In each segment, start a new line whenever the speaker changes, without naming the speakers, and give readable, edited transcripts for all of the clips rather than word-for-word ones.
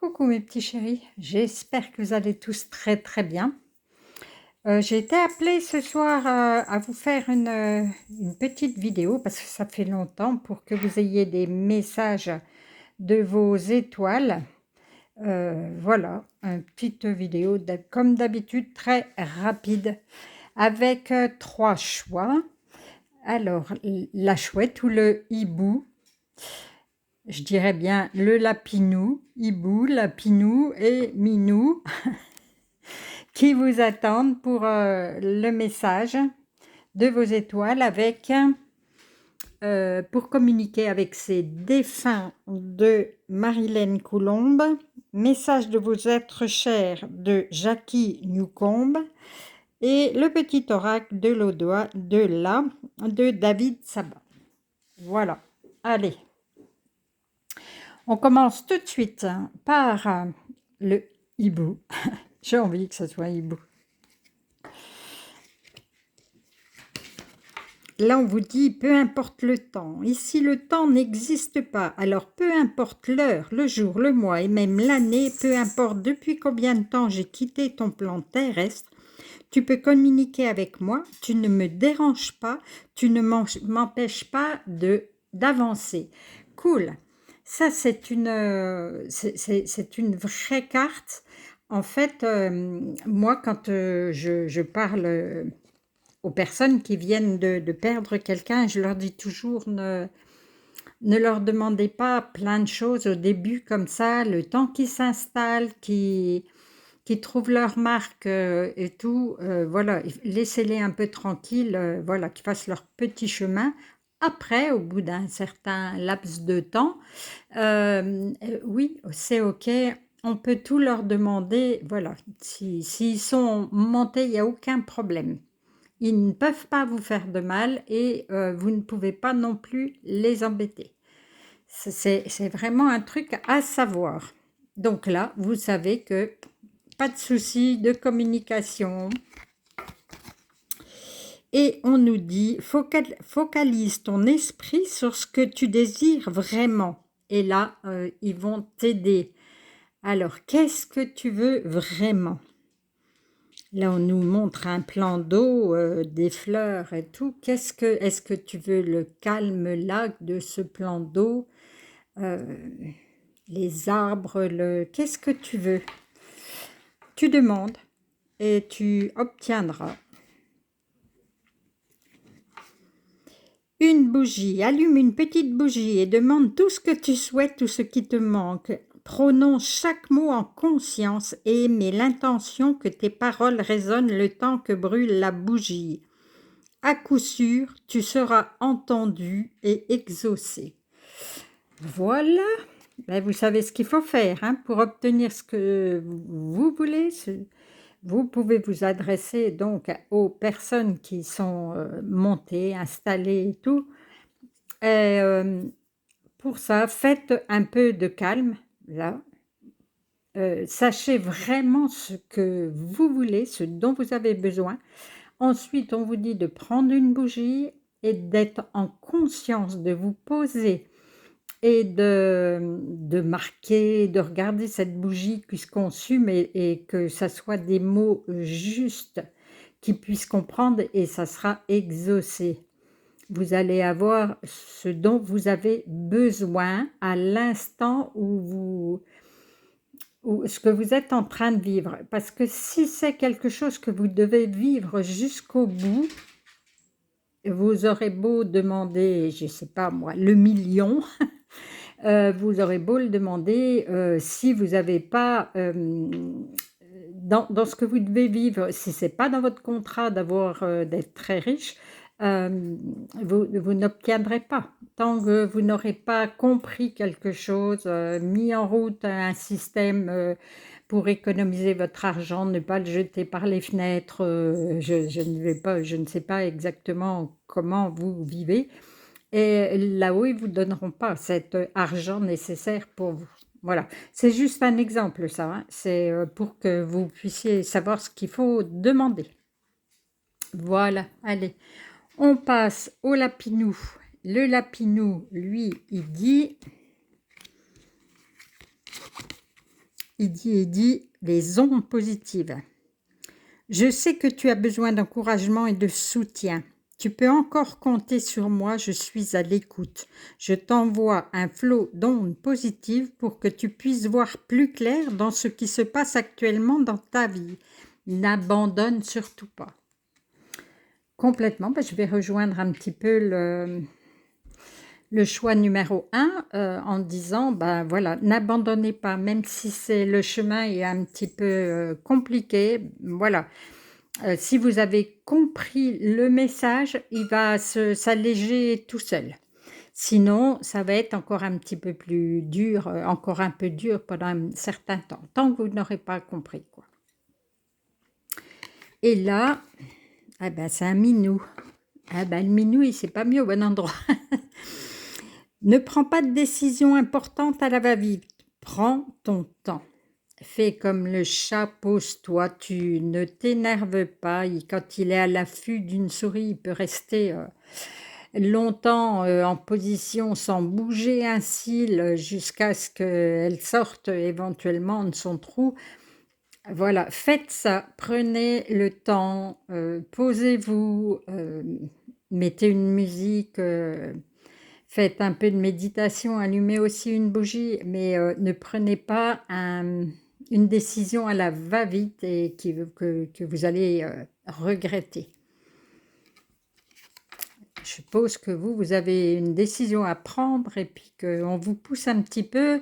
Coucou mes petits chéris, j'espère que vous allez tous très très bien. J'ai été appelée ce soir à vous faire une petite vidéo parce que ça fait longtemps pour que vous ayez des messages de vos étoiles. Voilà, une petite vidéo comme d'habitude très rapide avec trois choix. Alors, la chouette ou le hibou, je dirais bien le lapinou, hibou, lapinou et minou qui vous attendent pour le message de vos étoiles pour communiquer avec ces défunts de Marilène Coulombe, message de vos êtres chers de Jackie Newcombe et le petit oracle de l'Audois de David Sabat. Voilà, allez. On commence tout de suite par le hibou. J'ai envie que ce soit hibou. Là, on vous dit, peu importe le temps. Ici, le temps n'existe pas. Alors, peu importe l'heure, le jour, le mois et même l'année, peu importe depuis combien de temps j'ai quitté ton plan terrestre, tu peux communiquer avec moi, tu ne me déranges pas, tu ne m'empêches pas d'avancer. Cool. Ça, c'est une vraie carte. En fait, moi, quand je parle aux personnes qui viennent de perdre quelqu'un, je leur dis toujours ne leur demandez pas plein de choses au début comme ça, le temps qu'ils s'installent, qui trouvent leur marque et tout, voilà, laissez-les un peu tranquilles, voilà, qu'ils fassent leur petit chemin. Après, au bout d'un certain laps de temps, oui, c'est OK, on peut tout leur demander, voilà, s'ils sont montés, il n'y a aucun problème. Ils ne peuvent pas vous faire de mal et vous ne pouvez pas non plus les embêter. C'est vraiment un truc à savoir. Donc là, vous savez que pas de souci de communication. Et on nous dit, focalise ton esprit sur ce que tu désires vraiment. Et là, ils vont t'aider. Alors, qu'est-ce que tu veux vraiment? Là, on nous montre un plan d'eau, des fleurs et tout. Est-ce que tu veux le calme là de ce plan d'eau, les arbres, qu'est-ce que tu veux? Tu demandes et tu obtiendras. Une bougie, allume une petite bougie et demande tout ce que tu souhaites ou ce qui te manque. Prononce chaque mot en conscience et mets l'intention que tes paroles résonnent le temps que brûle la bougie. À coup sûr, tu seras entendu et exaucé. Voilà, ben, vous savez ce qu'il faut faire hein, pour obtenir ce que vous voulez. Vous pouvez vous adresser donc aux personnes qui sont montées, installées et tout. Et pour ça, faites un peu de calme, là. Sachez vraiment ce que vous voulez, ce dont vous avez besoin. Ensuite, on vous dit de prendre une bougie et d'être en conscience, de vous poser et de marquer, de regarder cette bougie qui se consume et que ça soit des mots justes qu'ils puissent comprendre et ça sera exaucé. Vous allez avoir ce dont vous avez besoin à l'instant où ce que vous êtes en train de vivre. Parce que si c'est quelque chose que vous devez vivre jusqu'au bout, vous aurez beau demander, je ne sais pas moi, le million, vous aurez beau le demander, si vous n'avez pas, dans ce que vous devez vivre, si ce n'est pas dans votre contrat d'être très riche, vous n'obtiendrez pas. Tant que vous n'aurez pas compris quelque chose, mis en route un système pour économiser votre argent, ne pas le jeter par les fenêtres, je ne sais pas exactement comment vous vivez. Et là-haut, ils ne vous donneront pas cet argent nécessaire pour vous. Voilà, c'est juste un exemple ça, hein. C'est pour que vous puissiez savoir ce qu'il faut demander. Voilà, allez, on passe au lapinou. Le lapinou, lui, il dit il dit les ondes positives. Je sais que tu as besoin d'encouragement et de soutien. Tu peux encore compter sur moi, je suis à l'écoute. Je t'envoie un flot d'ondes positives pour que tu puisses voir plus clair dans ce qui se passe actuellement dans ta vie. N'abandonne surtout pas. Complètement, je vais rejoindre un petit peu le choix numéro 1 en disant, voilà, n'abandonnez pas, même si le chemin est un petit peu compliqué, voilà. Si vous avez compris le message, il va s'alléger tout seul. Sinon, ça va être encore un petit peu plus dur, encore un peu dur pendant un certain temps, tant que vous n'aurez pas compris, quoi. Et là, c'est un minou. Le minou, il sait pas mis au bon endroit. Ne prends pas de décision importante à la va-vite. Prends ton temps. Fais comme le chat, pose-toi, tu ne t'énerves pas. Quand il est à l'affût d'une souris, il peut rester longtemps en position sans bouger un cil jusqu'à ce qu'elle sorte éventuellement de son trou. Voilà, faites ça, prenez le temps, posez-vous, mettez une musique, faites un peu de méditation, allumez aussi une bougie, mais ne prenez pas une décision à la va-vite et que vous allez regretter. Je suppose que vous avez une décision à prendre et puis qu'on vous pousse un petit peu,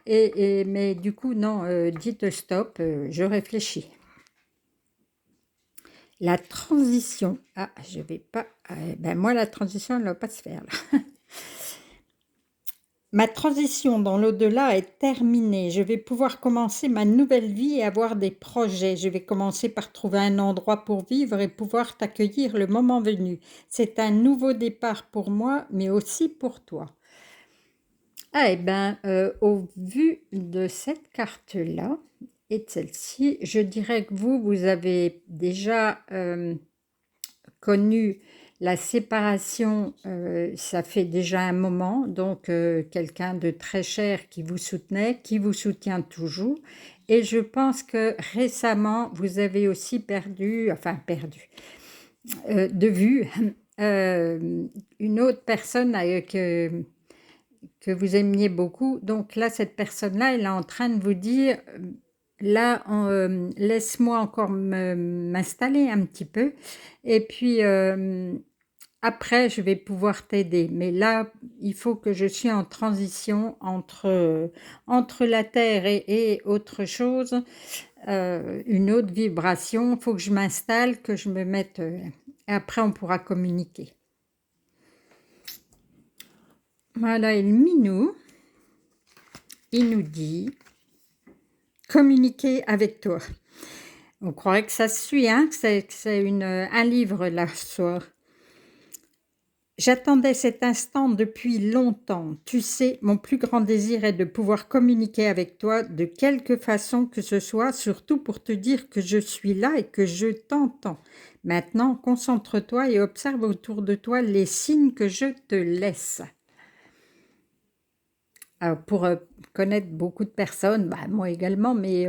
mais du coup, non, dites stop, je réfléchis. La transition. Ah, je vais pas... moi, la transition, elle ne va pas se faire, là. Ma transition dans l'au-delà est terminée. Je vais pouvoir commencer ma nouvelle vie et avoir des projets. Je vais commencer par trouver un endroit pour vivre et pouvoir t'accueillir le moment venu. C'est un nouveau départ pour moi, mais aussi pour toi. Au vu de cette carte-là et de celle-ci, je dirais que vous avez déjà connu la séparation, ça fait déjà un moment, donc quelqu'un de très cher qui vous soutenait, qui vous soutient toujours. Et je pense que récemment, vous avez aussi perdu de vue une autre personne que vous aimiez beaucoup. Donc là, cette personne-là, elle est en train de vous dire, là, laisse-moi encore m'installer un petit peu. Et puis, après, je vais pouvoir t'aider. Mais là, il faut que je suis en transition entre la Terre et autre chose, une autre vibration. Il faut que je m'installe, que je me mette... et après, on pourra communiquer. Voilà, et le minou, il nous dit communiquer avec toi. On croirait que ça se suit, hein, que c'est un livre là ce soir. J'attendais cet instant depuis longtemps. Tu sais, mon plus grand désir est de pouvoir communiquer avec toi de quelque façon que ce soit, surtout pour te dire que je suis là et que je t'entends. Maintenant, concentre-toi et observe autour de toi les signes que je te laisse. Alors, pour connaître beaucoup de personnes, moi également, mais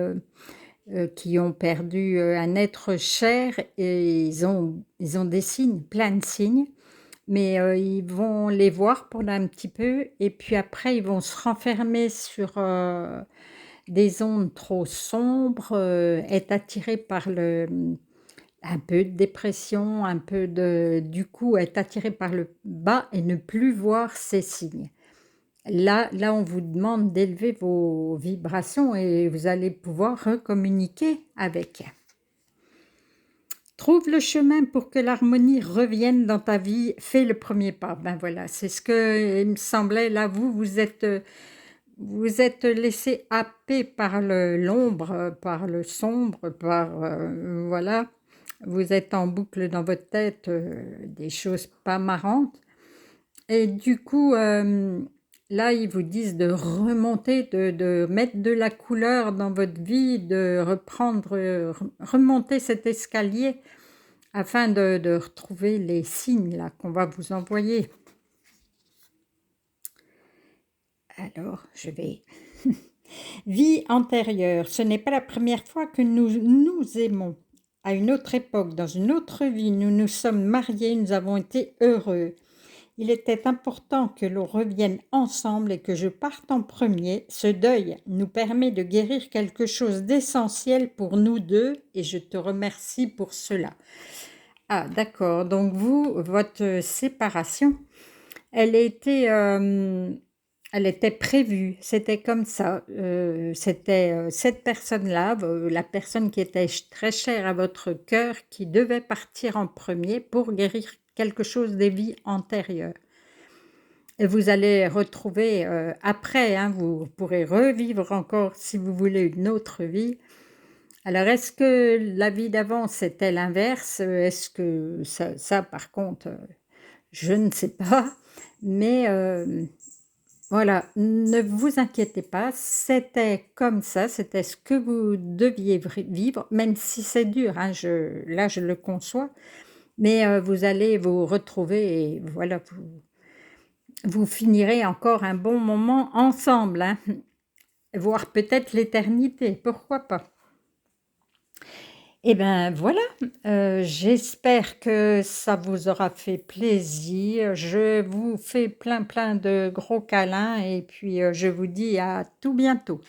qui ont perdu un être cher, et ils ont des signes, plein de signes, mais ils vont les voir pendant un petit peu, et puis après, ils vont se renfermer sur des ondes trop sombres, être attirés par un peu de dépression, un peu du coup, être attirés par le bas et ne plus voir ces signes. Là, on vous demande d'élever vos vibrations et vous allez pouvoir recommuniquer avec. Trouve le chemin pour que l'harmonie revienne dans ta vie, fais le premier pas. Voilà, c'est ce que il me semblait. Là, vous êtes laissé happer par l'ombre, par le sombre, voilà. Vous êtes en boucle dans votre tête, des choses pas marrantes. Et du coup... là, ils vous disent de remonter, de mettre de la couleur dans votre vie, de remonter cet escalier afin de retrouver les signes là qu'on va vous envoyer. Alors, je vais Vie antérieure, ce n'est pas la première fois que nous nous aimons. À une autre époque, dans une autre vie, nous nous sommes mariés, nous avons été heureux. Il était important que l'on revienne ensemble et que je parte en premier. Ce deuil nous permet de guérir quelque chose d'essentiel pour nous deux et je te remercie pour cela. Ah, d'accord. Donc vous, votre séparation, elle était, elle était prévue. C'était comme ça. C'était cette personne-là, la personne qui était très chère à votre cœur, qui devait partir en premier pour guérir quelque chose des vies antérieures. Et vous allez retrouver après, hein, vous pourrez revivre encore si vous voulez une autre vie. Alors, est-ce que la vie d'avant, c'était l'inverse? Est-ce que ça par contre, je ne sais pas. Mais voilà, ne vous inquiétez pas, c'était comme ça, c'était ce que vous deviez vivre, même si c'est dur, hein, là je le conçois, mais vous allez vous retrouver et voilà, vous finirez encore un bon moment ensemble, hein, voire peut-être l'éternité, pourquoi pas? Et ben voilà, j'espère que ça vous aura fait plaisir. Je vous fais plein, plein de gros câlins et puis, je vous dis à tout bientôt.